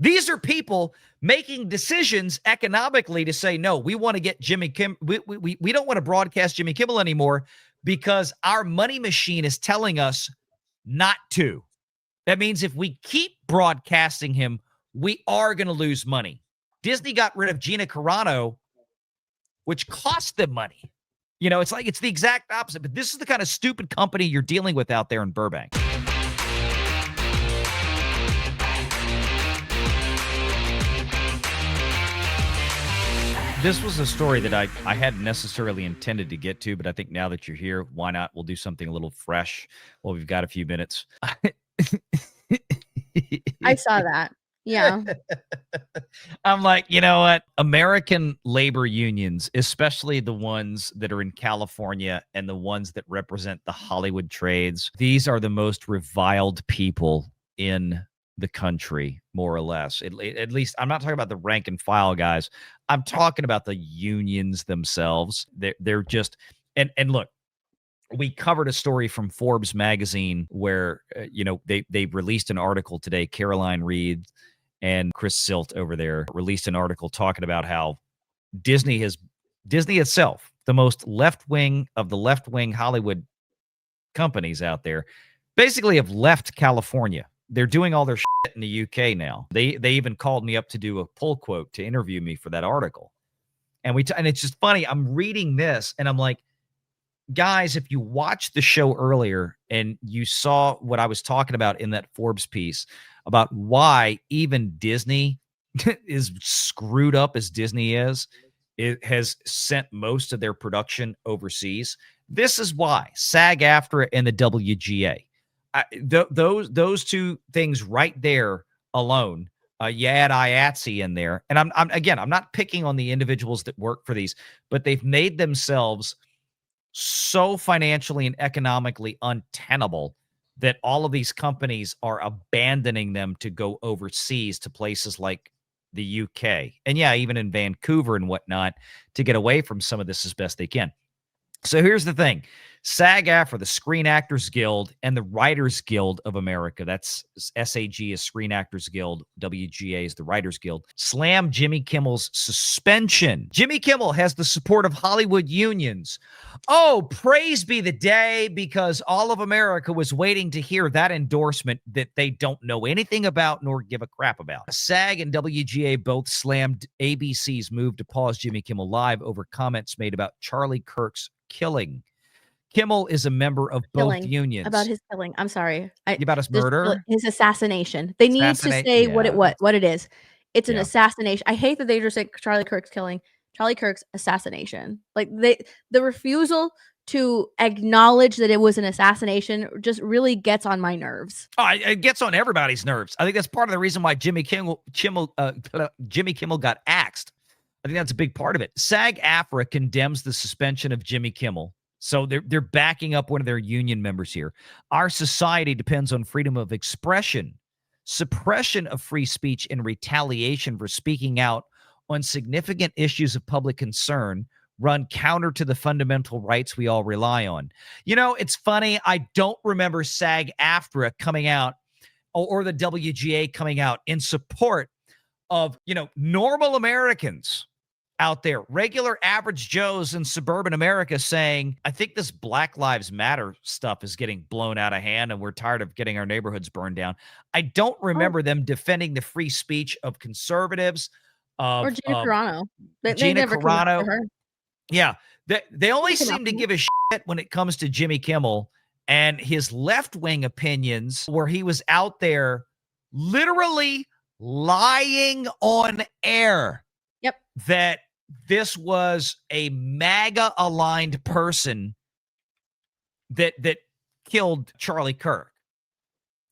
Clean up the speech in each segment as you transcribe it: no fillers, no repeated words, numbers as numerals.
These are people making decisions economically to say, no, we want to get Jimmy Kimmel. We don't want to broadcast Jimmy Kimmel anymore because our money machine is telling us not to. That means if we keep broadcasting him, we are going to lose money. Disney got rid of Gina Carano, which cost them money. You know, it's like it's the exact opposite. But this is the kind of stupid company you're dealing with out there in Burbank. This was a story that I hadn't necessarily intended to get to, but I think now that you're here, why not? We'll do something a little fresh. Well, we've got a few minutes. I saw that. Yeah. I'm like, you know what? American labor unions, especially the ones that are in California and the ones that represent the Hollywood trades, these are the most reviled people in the country, more or less. At least I'm not talking about the rank and file guys. I'm talking about the unions themselves. They're just and look, we covered a story from Forbes magazine where they released an article today. Caroline Reed and Chris Silt over there released an article talking about how Disney itself, the most left-wing of the left-wing Hollywood companies out there, basically have left California. They're doing all their shit in the UK now. They even called me up to do a pull quote to interview me for that article. And and it's just funny. I'm reading this and I'm like, guys, if you watched the show earlier and you saw what I was talking about in that Forbes piece about why even Disney is screwed up as Disney is, it has sent most of their production overseas. This is why SAG-AFTRA and the WGA. Those two things right there alone. You add IATSE in there, and I'm not picking on the individuals that work for these, but they've made themselves so financially and economically untenable that all of these companies are abandoning them to go overseas to places like the UK and even in Vancouver and whatnot to get away from some of this as best they can. So here's the thing. SAG-AFTRA, the Screen Actors Guild, and the Writers Guild of America, that's SAG is Screen Actors Guild, WGA is the Writers Guild, slammed Jimmy Kimmel's suspension. Jimmy Kimmel has the support of Hollywood unions. Oh, praise be the day, because all of America was waiting to hear that endorsement that they don't know anything about nor give a crap about. SAG and WGA both slammed ABC's move to pause Jimmy Kimmel Live over comments made about Charlie Kirk's killing. Kimmel is a member of both unions. About his killing. I'm sorry. About his murder? His assassination. They need to say what it is. It's an assassination. I hate that they just say Charlie Kirk's killing. Charlie Kirk's assassination. Like the refusal to acknowledge that it was an assassination just really gets on my nerves. Oh, it gets on everybody's nerves. I think that's part of the reason why Jimmy Kimmel got axed. I think that's a big part of it. SAG-AFTRA condemns the suspension of Jimmy Kimmel. So they're backing up one of their union members here. Our society depends on freedom of expression. Suppression of free speech and retaliation for speaking out on significant issues of public concern run counter to the fundamental rights we all rely on. You know, it's funny. I don't remember SAG-AFTRA coming out or the WGA coming out in support of, normal Americans out there, regular average Joes in suburban America saying, I think this Black Lives Matter stuff is getting blown out of hand and we're tired of getting our neighborhoods burned down. I don't remember them defending the free speech of conservatives. Or Gina Carano. Gina Carano. Yeah. They only seem to give a shit when it comes to Jimmy Kimmel and his left-wing opinions, where he was out there literally lying on air. Yep. That this was a MAGA-aligned person that killed Charlie Kirk.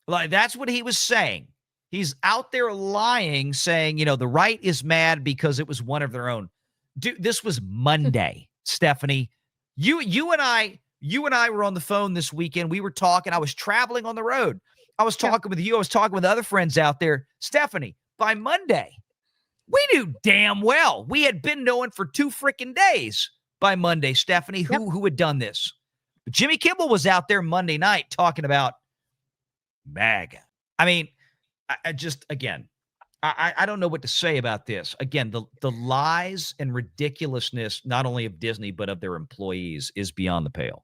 Like, that's what he was saying. He's out there lying, saying, the right is mad because it was one of their own. Dude, this was Monday, Stephanie. You and I were on the phone this weekend. We were talking. I was traveling on the road. I was talking with you. I was talking with other friends out there. Stephanie, by Monday, we knew damn well. We had been knowing for 2 freaking days by Monday, Stephanie, who had done this. But Jimmy Kimmel was out there Monday night talking about MAGA. I mean, I just, again, I don't know what to say about this. Again, the lies and ridiculousness, not only of Disney, but of their employees, is beyond the pale.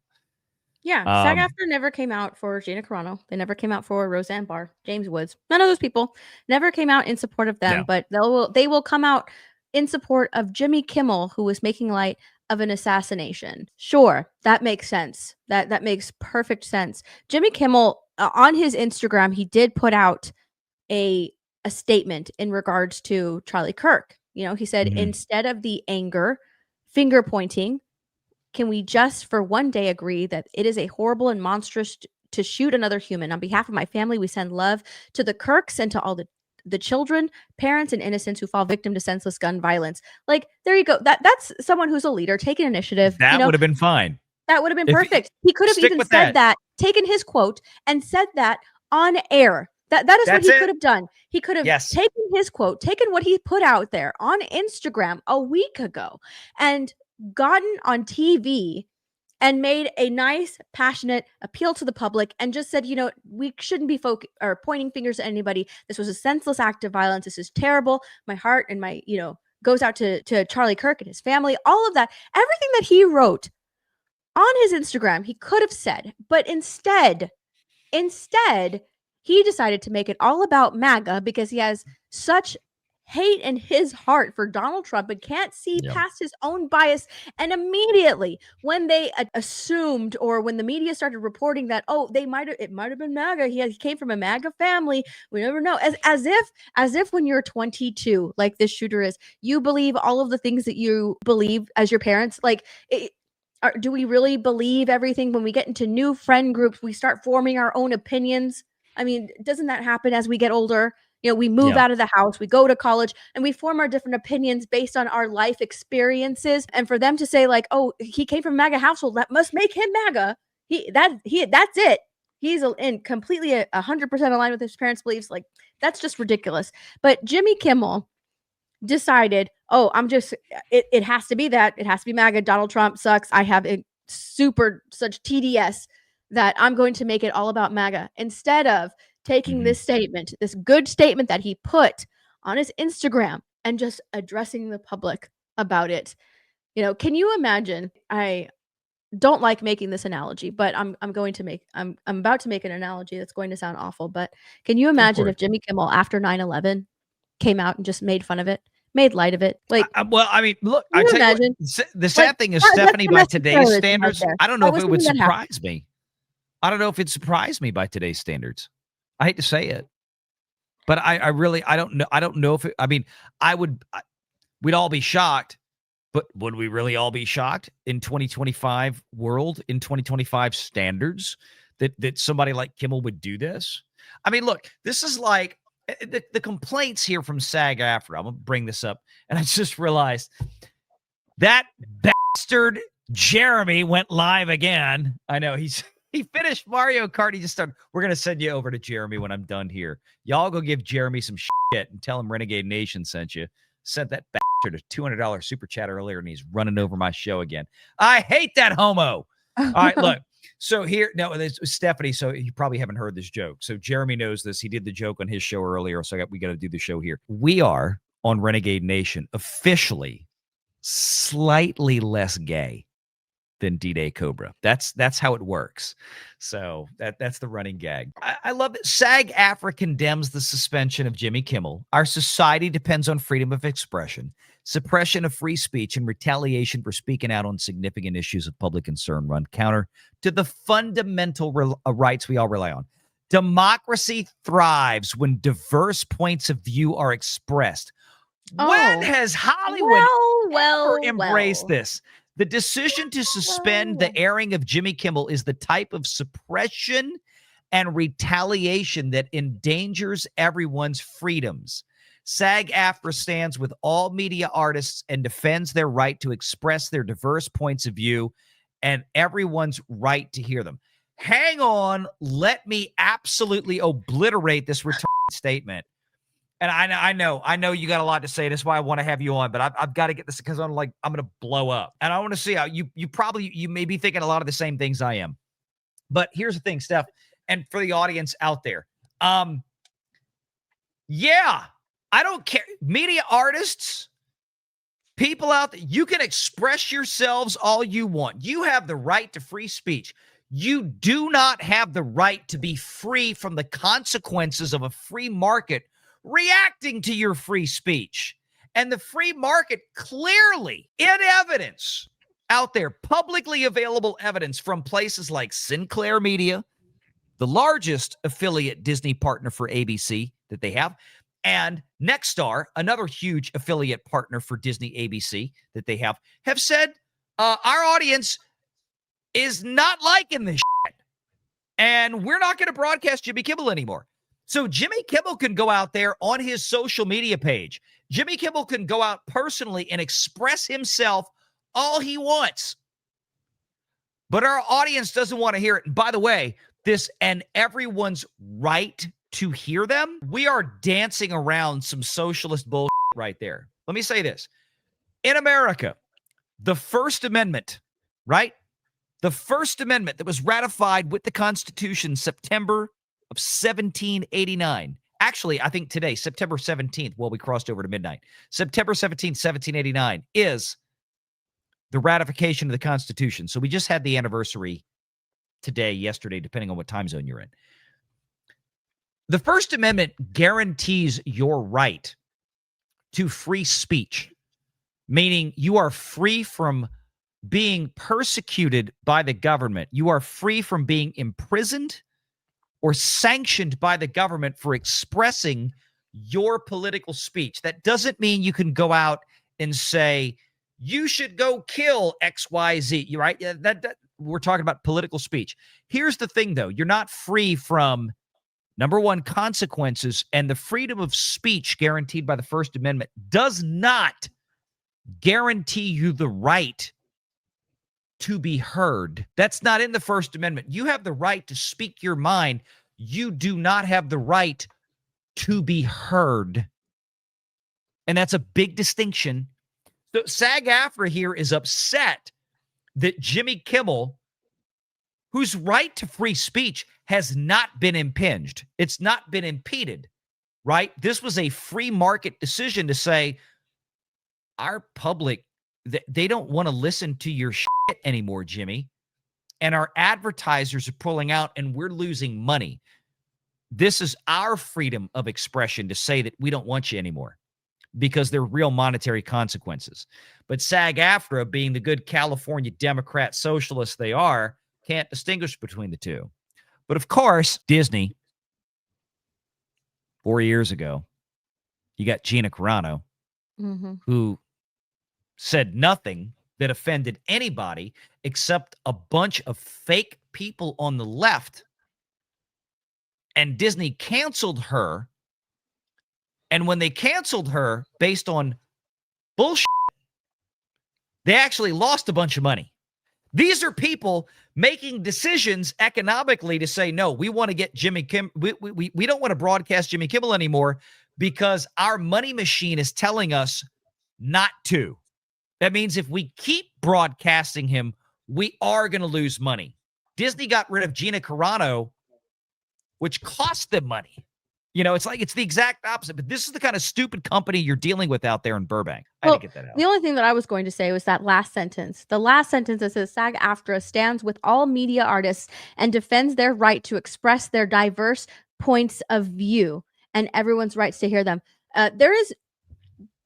Yeah, SAG-AFTRA never came out for Gina Carano. They never came out for Roseanne Barr, James Woods. None of those people never came out in support of them, but they will come out in support of Jimmy Kimmel, who was making light of an assassination. Sure, that makes sense. That makes perfect sense. Jimmy Kimmel on his Instagram, he did put out a statement in regards to Charlie Kirk. You know, he said, instead of the anger, finger pointing, can we just for one day agree that it is a horrible and monstrous to shoot another human? On behalf of my family, we send love to the Kirks and to all the children, parents, and innocents who fall victim to senseless gun violence. Like, there you go. That's someone who's a leader, taking initiative. That would have been fine. That would have been perfect. He could have even said that, taken his quote and said that on air. That's what he could have done. He could have taken his quote, taken what he put out there on Instagram a week ago, and gotten on TV and made a nice, passionate appeal to the public and just said, you know, we shouldn't be pointing fingers at anybody. This was a senseless act of violence. This is terrible. My heart and my, goes out to Charlie Kirk and his family, all of that. Everything that he wrote on his Instagram, he could have said, but instead, he decided to make it all about MAGA because he has such hate in his heart for Donald Trump and can't see past his own bias. And immediately when they assumed, or when the media started reporting that, it might have been MAGA. He came from a MAGA family. We never know. As if when you're 22, like this shooter is, you believe all of the things that you believe as your parents. Like, do we really believe everything? When we get into new friend groups, we start forming our own opinions. I mean, doesn't that happen as we get older? We move out of the house, we go to college, and we form our different opinions based on our life experiences. And for them to say, like, oh, he came from a MAGA household, that must make him MAGA. That's it. He's completely 100% aligned with his parents' beliefs. Like, that's just ridiculous. But Jimmy Kimmel decided, it has to be that. It has to be MAGA. Donald Trump sucks. I have such TDS that I'm going to make it all about MAGA. Instead of taking this statement, this good statement that he put on his Instagram, and just addressing the public about it. Can you imagine? I don't like making this analogy, but I'm about to make an analogy that's going to sound awful. But can you imagine if Jimmy Kimmel after 9/11 came out and just made fun of it, made light of it? Like, well, I mean, look, I tell you what, the sad thing is, Stephanie, by today's standards, I don't know if it would surprise me. I don't know if it surprised me by today's standards. I hate to say it, but I really don't know. I don't know if we'd all be shocked, but would we really all be shocked in 2025 world, in 2025 standards, that somebody like Kimmel would do this? I mean, look, this is like the complaints here from SAG-AFTRA. I'm going to bring this up. And I just realized that bastard Jeremy went live again. I know he finished Mario Kart. He just started. We're going to send you over to Jeremy when I'm done here. Y'all go give Jeremy some shit and tell him Renegade Nation sent you. Sent that bastard a $200 super chat earlier, and he's running over my show again. I hate that homo. All right, look. So here, no, there's Stephanie. So you probably haven't heard this joke. So Jeremy knows this. He did the joke on his show earlier. So we got to do the show here. We are on Renegade Nation officially slightly less gay than D-Day Cobra. That's how it works. So that's the running gag. I love it. SAG-AFTRA condemns the suspension of Jimmy Kimmel. Our society depends on freedom of expression, suppression of free speech, and retaliation for speaking out on significant issues of public concern run counter to the fundamental rights we all rely on. Democracy thrives when diverse points of view are expressed. When has Hollywood ever embraced this? The decision to suspend the airing of Jimmy Kimmel is the type of suppression and retaliation that endangers everyone's freedoms. SAG-AFTRA stands with all media artists and defends their right to express their diverse points of view and everyone's right to hear them. Hang on, let me absolutely obliterate this retarded statement. And I know you got a lot to say. That's why I want to have you on, but I've got to get this because I'm going to blow up. And I want to see how you may be thinking a lot of the same things I am. But here's the thing, Steph, and for the audience out there. Yeah, I don't care. Media artists, people out there, you can express yourselves all you want. You have the right to free speech. You do not have the right to be free from the consequences of a free market reacting to your free speech. And the free market clearly, in evidence out there, publicly available evidence from places like Sinclair Media, the largest affiliate Disney partner for ABC that they have, and Nexstar, another huge affiliate partner for Disney ABC that they have said, our audience is not liking this shit, and we're not going to broadcast Jimmy Kimmel anymore. So Jimmy Kimmel can go out there on his social media page. Jimmy Kimmel can go out personally and express himself all he wants. But our audience doesn't want to hear it. And by the way, this and everyone's right to hear them. We are dancing around some socialist bullshit right there. Let me say this. In America, the First Amendment, right? The First Amendment that was ratified with the Constitution September of 1789. Actually, I think today, September 17th, well, we crossed over to midnight. September 17th, 1789 is the ratification of the Constitution. So we just had the anniversary today, yesterday, depending on what time zone you're in. The First Amendment guarantees your right to free speech, meaning you are free from being persecuted by the government. You are free from being imprisoned or sanctioned by the government for expressing your political speech. That doesn't mean you can go out and say, you should go kill XYZ, right? That we're talking about political speech. Here's the thing, though. You're not free from, number one, consequences, and the freedom of speech guaranteed by the First Amendment does not guarantee you the right to be heard. That's not in the First Amendment. You have the right to speak your mind. You do not have the right to be heard. And that's a big distinction. So SAG-AFTRA here is upset that Jimmy Kimmel, whose right to free speech has not been impinged, it's not been impeded, right? This was a free market decision to say, our public, they don't want to listen to your shit anymore, Jimmy. And our advertisers are pulling out and we're losing money. This is our freedom of expression to say that we don't want you anymore because there are real monetary consequences. But SAG-AFTRA, being the good California Democrat socialists they are, can't distinguish between the two. But of course, Disney, 4 years ago, you got Gina Carano, who said nothing that offended anybody except a bunch of fake people on the left. And Disney canceled her. And when they canceled her based on bullshit, they actually lost a bunch of money. These are people making decisions economically to say, no, we want to get Jimmy Kimmel. We don't want to broadcast Jimmy Kimmel anymore because our money machine is telling us not to. That means if we keep broadcasting him, we are going to lose money. Disney got rid of Gina Carano, which cost them money. You know, it's like it's the exact opposite. But this is the kind of stupid company you're dealing with out there in Burbank. I had to get that out. The only thing that I was going to say was that last sentence. The last sentence that says SAG-AFTRA stands with all media artists and defends their right to express their diverse points of view and everyone's rights to hear them. There is,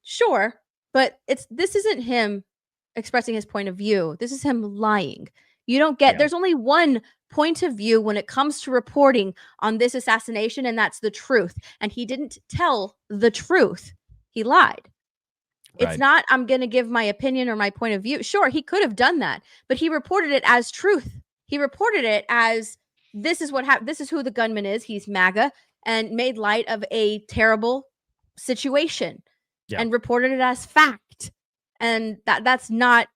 sure, but this isn't him expressing his point of view. This is him lying. You don't get, there's only one point of view when it comes to reporting on this assassination, and that's the truth. And he didn't tell the truth. He lied. Right. It's not, I'm going to give my opinion or my point of view. Sure, he could have done that, but he reported it as truth. He reported it as, this is what happened. This is who the gunman is. He's MAGA, and made light of a terrible situation and reported it as fact. And that's not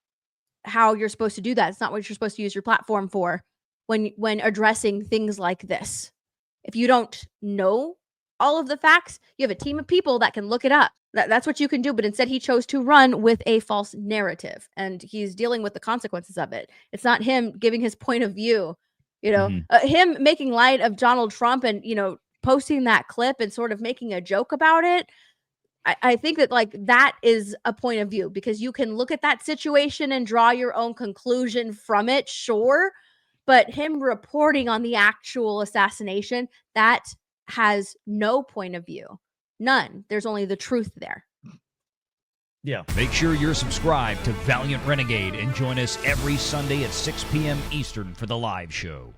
how you're supposed to do that. It's not what you're supposed to use your platform for when addressing things like this. If you don't know all of the facts, you have a team of people that can look it up. That's what you can do. But instead, he chose to run with a false narrative, and he's dealing with the consequences of it. It's not him giving his point of view, him making light of Donald Trump and, posting that clip and sort of making a joke about it. I think that like that is a point of view, because you can look at that situation and draw your own conclusion from it, sure. But him reporting on the actual assassination, that has no point of view. None. There's only the truth there. Yeah. Make sure you're subscribed to Valiant Renegade and join us every Sunday at 6 p.m. Eastern for the live show.